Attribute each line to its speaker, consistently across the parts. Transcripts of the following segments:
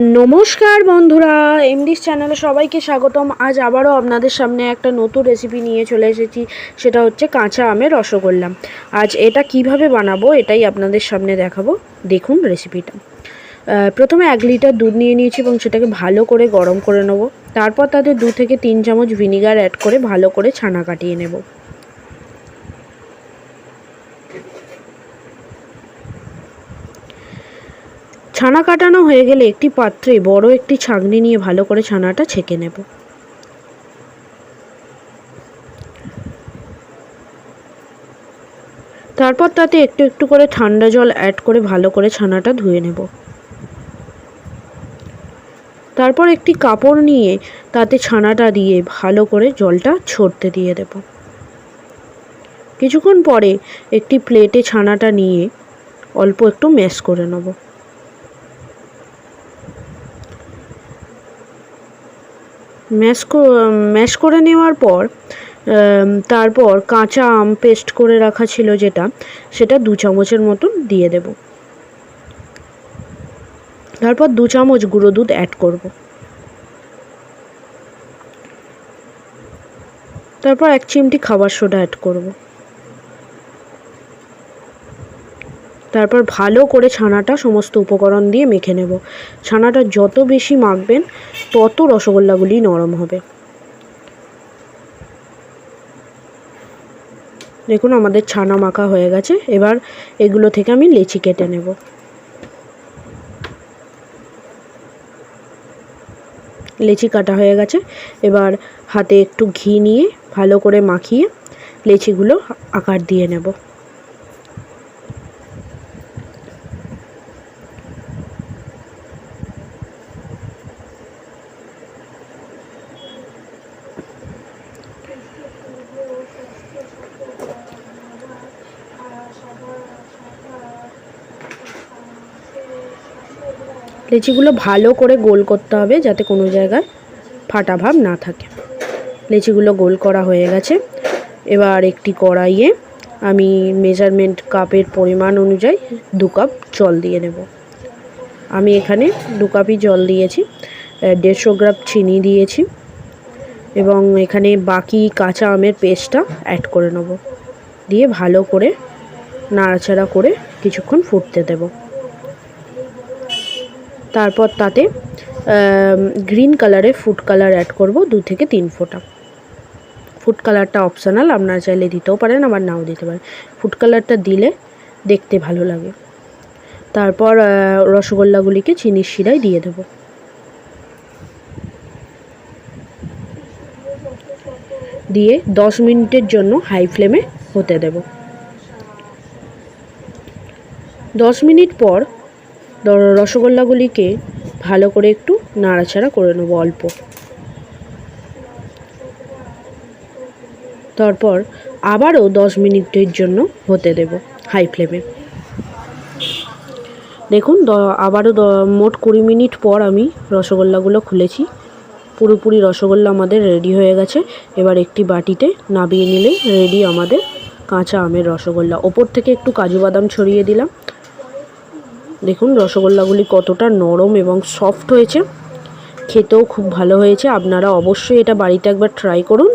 Speaker 1: নমস্কার বন্ধুরা, এমডিস চ্যানেলে সবাইকে স্বাগতম। আজ আবারও আপনাদের সামনে একটা নতুন রেসিপি নিয়ে চলে এসেছি। সেটা হচ্ছে কাঁচা আমের রসগোল্লা। আজ এটা কিভাবে বানাবো এটাই আপনাদের সামনে দেখাবো। দেখুন রেসিপিটা। প্রথমে 1 লিটার দুধ নিয়ে নিয়েছি এবং সেটাকে ভালো করে গরম করে নেব। তারপর তাতে 2 থেকে 3 চামচ ভিনিগার অ্যাড করে ভালো করে ছানা কাটিয়ে নেব। ছানা কাটানো হয়ে গেলে একটি পাত্রে বড় একটি ছাঁকনি নিয়ে ভালো করে ছানাটা ছেঁকে নেব। তারপর তাতে একটু একটু করে ঠান্ডা জল অ্যাড করে ভালো করে ছানাটা ধুয়ে নেব। তারপর একটি কাপড় নিয়ে তাতে ছানাটা দিয়ে ভালো করে জলটা ঝরতে দিয়ে দেব। কিছুক্ষণ পরে একটি প্লেটে ছানাটা নিয়ে অল্প একটু ম্যাশ করে নেব। ম্যাশ করে নেওয়ার পর তারপর কাঁচা আম পেস্ট করে রাখা ছিল সেটা 2 চামচের মতন দিয়ে দেব। তারপর 2 চামচ গুঁড়ো দুধ অ্যাড করব। তারপর 1 চিমটি খাবার সোডা অ্যাড করব। তারপর ভালো করে ছানাটা সমস্ত উপকরণ দিয়ে মেখে নেব। ছানাটা যত বেশি মাখবেন তত রসগোল্লাগুলি নরম হবে। দেখুন আমাদের ছানা মাখা হয়ে গেছে। এবার এগুলো থেকে আমি লেচি কেটে নেব। লেচি কাটা হয়ে গেছে। এবার হাতে একটু ঘি নিয়ে ভালো করে মাখিয়ে লেচিগুলো আকার দিয়ে নেব। লেচিগুলো ভালো করে গোল করতে হবে যাতে কোনো জায়গায় ফাটা ভাব না থাকে। লেচিগুলো গোল করা হয়ে গেছে। এবার একটি কড়াইয়ে আমি মেজারমেন্ট কাপের পরিমাণ অনুযায়ী 2 কাপ জল দিয়ে নেব। আমি এখানে 2 কাপই জল দিয়েছি। 150 গ্রাম চিনি দিয়েছি এবং এখানে বাকি কাঁচা আমের পেস্টটা অ্যাড করে নেব। দিয়ে ভালো করে নাড়াচাড়া করে কিছুক্ষণ ফুটতে দেব। তারপর তাতে গ্রিন কালারের ফুড কালার অ্যাড করব 2 থেকে 3 ফোঁটা। ফুড কালারটা অপশনাল, আপনারা চাইলে দিতেও পারেন আবার নাও দিতে পারেন। ফুড কালারটা দিলে দেখতে ভালো লাগে। তারপর রসগোল্লাগুলিকে চিনির শিরায় দিয়ে দেব। দিয়ে 10 মিনিটের জন্য হাই ফ্লেমে হতে দেব। 10 মিনিট পর রসগোল্লাগুলিকে ভালো করে একটু নাড়াচাড়া করে নেব অল্প। তারপর আবারও 10 মিনিটের জন্য হতে দেব হাই ফ্লেমে। দেখুন আবারও মোট 20 মিনিট পর আমি রসগোল্লাগুলো খুলেছি। পুরোপুরি রসগোল্লা আমাদের রেডি হয়ে গেছে। এবার একটি বাটিতে নামিয়ে নিলেই রেডি আমাদের কাঁচা আমের রসগোল্লা। ওপর থেকে একটু কাজু বাদাম ছড়িয়ে দিলাম। দেখুন রসগোল্লাগুলি কতটা নরম এবং সফট হয়েছে, খেতেও খুব ভালো হয়েছে। আপনারা অবশ্যই এটা বাড়িতে একবার ট্রাই করুন।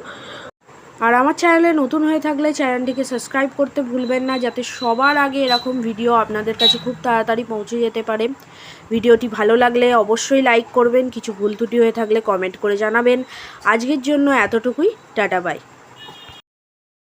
Speaker 1: আর আমার চ্যানেলে নতুন হয়ে থাকলে চ্যানেলটিকে সাবস্ক্রাইব করতে ভুলবেন না, যাতে সবার আগে এরকম ভিডিও আপনাদের কাছে খুব তাড়াতাড়ি পৌঁছে যেতে পারে। ভিডিওটি ভালো লাগলে অবশ্যই লাইক করবেন। কিছু ভুল ত্রুটি হয়ে থাকলে কমেন্ট করে জানাবেন। আজকের জন্য এতটুকুই। Tata bye.